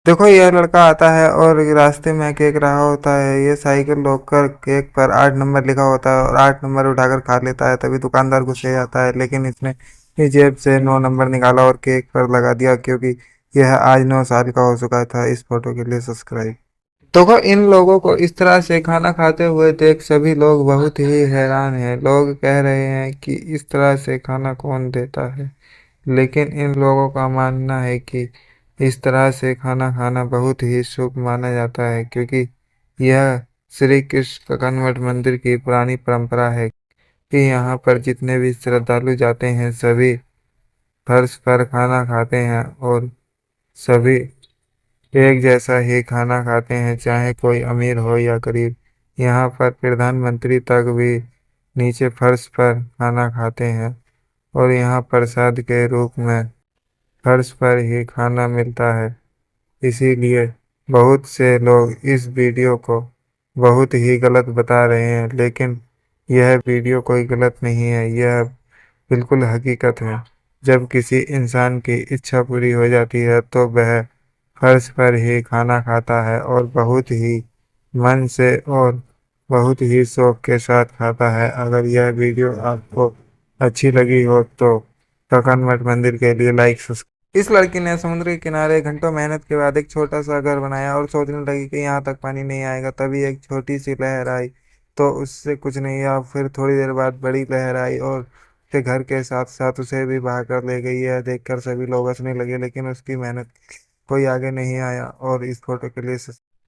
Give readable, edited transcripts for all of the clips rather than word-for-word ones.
देखो यह लड़का आता है और रास्ते में केक रहा होता है। ये साइकिल रोककर केक पर 8 नंबर लिखा होता है और 8 नंबर उठाकर खा लेता है। तभी दुकानदार गुस्से आता है, लेकिन इसने अपनी जेब से 9 नंबर निकाला और केक पर लगा दिया, क्योंकि यह आज 9 साल का हो चुका था। इस फोटो के लिए सब्सक्राइब। देखो इन लोगों को इस तरह से खाना खाते हुए देख सभी लोग बहुत ही हैरान हैं। लोग कह रहे हैं कि इस तरह से खाना कौन देता है, लेकिन इन लोगों का मानना है कि इस तरह से खाना खाना बहुत ही शुभ माना जाता है, क्योंकि यह श्री कृष्ण कन्वट मंदिर की पुरानी परंपरा है कि यहाँ पर जितने भी श्रद्धालु जाते हैं सभी फर्श पर खाना खाते हैं और सभी एक जैसा ही खाना खाते हैं, चाहे कोई अमीर हो या गरीब। यहाँ पर प्रधानमंत्री तक भी नीचे फर्श पर खाना खाते हैं और यहाँ प्रसाद के रूप में फर्श पर ही खाना मिलता है। इसीलिए बहुत से लोग इस वीडियो को बहुत ही गलत बता रहे हैं, लेकिन यह वीडियो कोई गलत नहीं है, यह बिल्कुल हकीकत है। जब किसी इंसान की इच्छा पूरी हो जाती है तो वह फर्श पर ही खाना खाता है और बहुत ही मन से और बहुत ही शौक के साथ खाता है। अगर यह वीडियो आपको अच्छी लगी हो तो ककन मठ मंदिर के लिए लाइक सब्सक्राइब। इस लड़की ने समुद्र के किनारे घंटों मेहनत के बाद एक छोटा सा घर बनाया और सोचने लगी कि यहाँ तक पानी नहीं आएगा। तभी एक छोटी सी लहर आई तो उससे कुछ नहीं हुआ। फिर थोड़ी देर बाद बड़ी लहर आई और उसके घर के साथ साथ उसे भी बहा कर ले गई। यह देखकर सभी लोग हंसने लगे, लेकिन उसकी मेहनत कोई आगे नहीं आया। और इस फोटो के लिए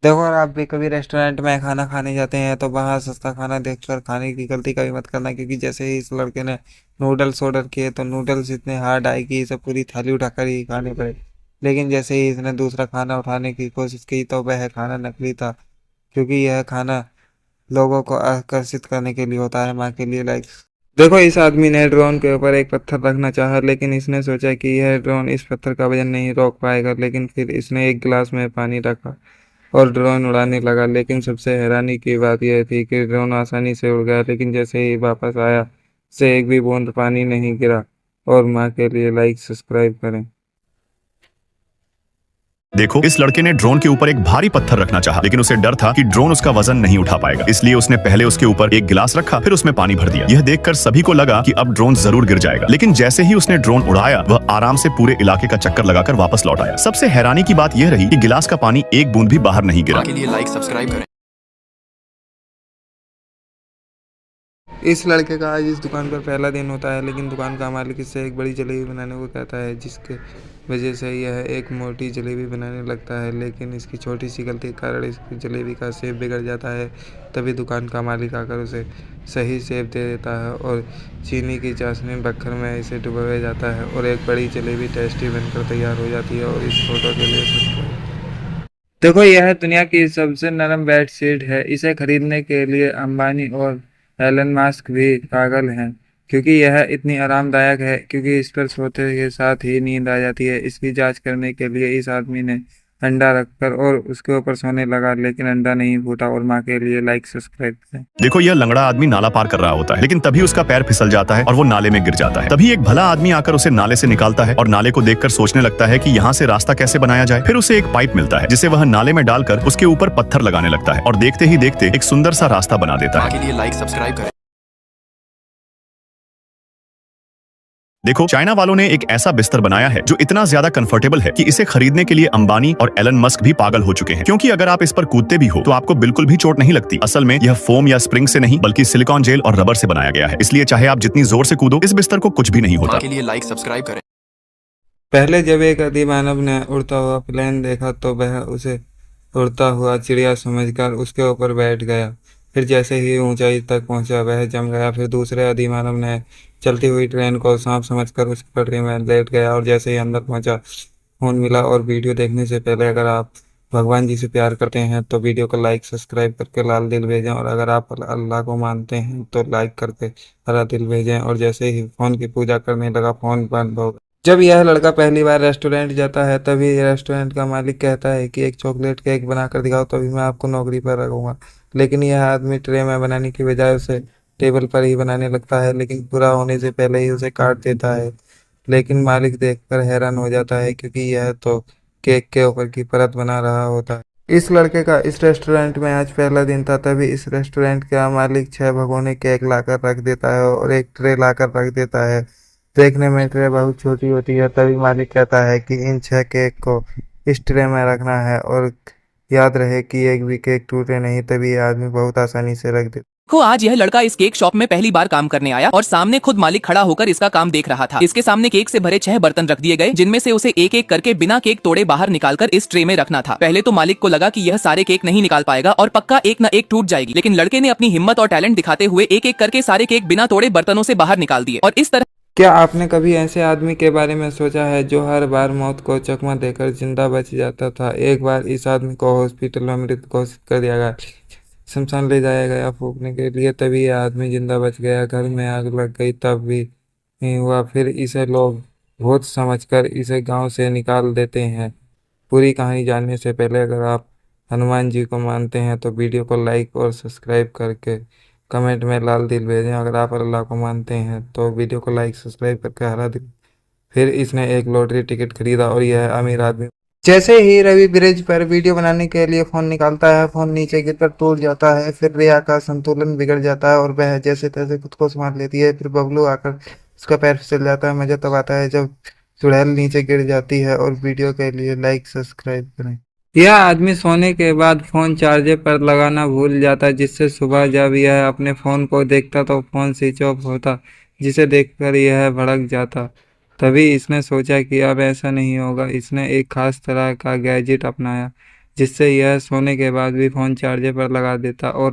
देखो, अगर आप भी कभी रेस्टोरेंट में खाना खाने जाते हैं तो वहाँ सस्ता खाना देखकर खाने की गलती कभी मत करना, क्योंकि जैसे ही इस लड़के ने नूडल्स ऑर्डर किए तो नूडल्स इतने हार्ड आए कि इसे पूरी थाली उठाकर ही खाने पड़े। लेकिन जैसे ही इसने दूसरा खाना उठाने की कोशिश की तो वह खाना नकली था, क्योंकि यह खाना लोगों को आकर्षित करने के लिए होता है, माँ के लिए लाइक। देखो इस आदमी ने ड्रोन के ऊपर एक पत्थर रखना चाहा, लेकिन इसने सोचा कि यह ड्रोन इस पत्थर का वजन नहीं रोक पाएगा। लेकिन फिर इसने एक गिलास में पानी रखा और ड्रोन उड़ाने लगा। लेकिन सबसे हैरानी की बात यह थी कि ड्रोन आसानी से उड़ गया, लेकिन जैसे ही वापस आया से एक भी बूंद पानी नहीं गिरा। और माँ के लिए लाइक सब्सक्राइब करें। देखो, इस लड़के ने ड्रोन के ऊपर एक भारी पत्थर रखना चाहा, लेकिन उसे डर था कि ड्रोन उसका वजन नहीं उठा पाएगा। इसलिए उसने पहले उसके ऊपर एक गिलास रखा, फिर उसमें पानी भर दिया। यह देखकर सभी को लगा कि अब ड्रोन जरूर गिर जाएगा, लेकिन जैसे ही उसने ड्रोन उड़ाया वह आराम से पूरे इलाके का चक्कर लगाकर वापस लौट आया। सबसे हैरानी की बात यह रही कि गिलास का पानी एक बूंद भी बाहर नहीं गिरा। के लिए लाइक सब्सक्राइब करें। इस लड़के का आज इस दुकान पर पहला दिन होता है, लेकिन दुकान का मालिक इससे एक बड़ी जलेबी बनाने को कहता है, जिसके वजह से यह एक मोटी जलेबी बनाने लगता है। लेकिन इसकी छोटी सी गलती के कारण इसकी जलेबी का शेप बिगड़ जाता है। तभी दुकान का मालिक आकर उसे सही शेप दे देता है और चीनी की चाशनी बक्खर में इसे डुबोया जाता है और एक बड़ी जलेबी टेस्टी बनकर तैयार हो जाती है। और इस फोटो के लिए देखो, यह दुनिया की सबसे नरम बेडशीट है। इसे खरीदने के लिए अंबानी और एलन मस्क भी पागल हैं, क्योंकि यह इतनी आरामदायक है क्योंकि इस पर सोते के साथ ही नींद आ जाती है। इसकी जांच करने के लिए इस आदमी ने अंडा रखकर और उसके ऊपर सोने लगा, लेकिन अंडा नहीं फूटा। और माँ के लिए लाइक सब्सक्राइब करें। देखो, यह लंगड़ा आदमी नाला पार कर रहा होता है, लेकिन तभी उसका पैर फिसल जाता है और वो नाले में गिर जाता है। तभी एक भला आदमी आकर उसे नाले से निकालता है और नाले को देखकर सोचने लगता है कि यहाँ से रास्ता कैसे बनाया जाए। फिर उसे एक पाइप मिलता है, जिसे वह नाले में डालकर उसके ऊपर पत्थर लगाने लगता है और देखते ही देखते एक सुंदर सा रास्ता बना देता है। के लिए लाइक सब्सक्राइब करें। देखो, चाइना वालों ने एक ऐसा बिस्तर बनाया है जो इतना ज्यादा कंफर्टेबल है कि इसे खरीदने के लिए अंबानी और एलन मस्क भी पागल हो चुके हैं, क्योंकि अगर आप इस पर कूदते भी हो तो आपको बिल्कुल भी चोट नहीं लगती। असल में यह फोम या स्प्रिंग से नहीं बल्कि सिलिकॉन जेल और रबर से बनाया गया है, इसलिए चाहे आप जितनी जोर से कूदो इस बिस्तर को कुछ भी नहीं होता। के लिए लाइक सब्सक्राइब करें। पहले जब एक अधिमानव ने उड़ता हुआ प्लेन देखा तो वह उसे उड़ता हुआ चिड़िया समझकर उसके ऊपर बैठ गया। फिर जैसे ही ऊंचाई तक पहुंचा वह जम गया। फिर दूसरे अधिमानव ने चलती हुई ट्रेन को सांप समझकर उस पटरी में लेट गया और जैसे ही अंदर पहुंचा फोन मिला। और वीडियो देखने से पहले अगर आप भगवान जी से प्यार करते हैं तो वीडियो को लाइक सब्सक्राइब करके लाल दिल भेजें, और अगर आप अल्लाह को मानते हैं तो लाइक करके हरा दिल भेजें। और जैसे ही फोन की पूजा करने लगा फोन बंद हो गया। जब यह लड़का पहली बार रेस्टोरेंट जाता है तभी रेस्टोरेंट का मालिक कहता है कि एक चॉकलेट केक बनाकर दिखाओ तभी मैं आपको नौकरी पर रखूंगा। लेकिन यह आदमी ट्रे में बनाने की बजाय उसे टेबल पर ही बनाने लगता है, लेकिन पूरा होने से पहले ही उसे काट देता है। लेकिन मालिक देखकर हैरान हो जाता है, क्योंकि यह तो केक के ऊपर की परत बना रहा होता है। इस लड़के का इस रेस्टोरेंट में आज पहला दिन था, तभी इस रेस्टोरेंट का मालिक 6 भगोने केक लाकर रख देता है और एक ट्रे लाकर रख देता है। देखने में ट्रे बहुत छोटी होती है, तभी मालिक कहता है कि इन 6 केक को इस ट्रे में रखना है और याद रहे कि एक भी केक टूटे नहीं। तभी ये आदमी बहुत आसानी से रख देता को आज यह लड़का इस केक शॉप में पहली बार काम करने आया और सामने खुद मालिक खड़ा होकर इसका काम देख रहा था। इसके सामने केक से भरे 6 बर्तन रख दिए गए, जिनमें से उसे एक एक करके बिना केक तोड़े बाहर निकालकर इस ट्रे में रखना था। पहले तो मालिक को लगा कि यह सारे केक नहीं निकाल पाएगा और पक्का एक न एक टूट जाएगी, लेकिन लड़के ने अपनी हिम्मत और टैलेंट दिखाते हुए एक एक करके सारे केक बिना तोड़े बर्तनों से बाहर निकाल दिए और इस तरह। क्या आपने कभी ऐसे आदमी के बारे में सोचा है जो हर बार मौत को चकमा देकर जिंदा बच जाता था? एक बार इस आदमी को हॉस्पिटल में मृत घोषित कर दिया गया, शमशान ले जाया गया फूकने के लिए, तभी यह आदमी जिंदा बच गया। घर में आग लग गई तब भी नहीं हुआ, फिर इसे लोग भूत समझकर इसे गांव से निकाल देते हैं। पूरी कहानी जानने से पहले अगर आप हनुमान जी को मानते हैं तो वीडियो को लाइक और सब्सक्राइब करके कमेंट में लाल दिल भेजें। अगर आप अल्लाह को मानते हैं तो वीडियो को लाइक सब्सक्राइब करके हरा दिल। फिर इसने एक लॉटरी टिकट खरीदा और यह अमीर आदमी। जैसे ही रवि ब्रिज पर वीडियो बनाने के लिए फोन निकालता है, फोन नीचे गिरकर टूट जाता है। फिर रिया का संतुलन बिगड़ जाता है और वह जैसे तैसे खुद को संभाल लेती है। फिर बबलू आकर उसका पैर फिसल जाता है। मजा तब आता है जब चुड़ैल नीचे गिर जाती है। और वीडियो के लिए लाइक सब्सक्राइब करें। यह आदमी सोने के बाद फोन चार्जर पर लगाना भूल जाता, जिससे सुबह जब यह अपने फोन को देखता तो फोन स्विच ऑफ होता, जिसे देखकर यह भड़क जाता। तभी इसने सोचा कि अब ऐसा नहीं होगा। इसने एक खास तरह का गैजेट अपनाया, जिससे यह सोने के बाद भी फोन चार्जर पर लगा देता और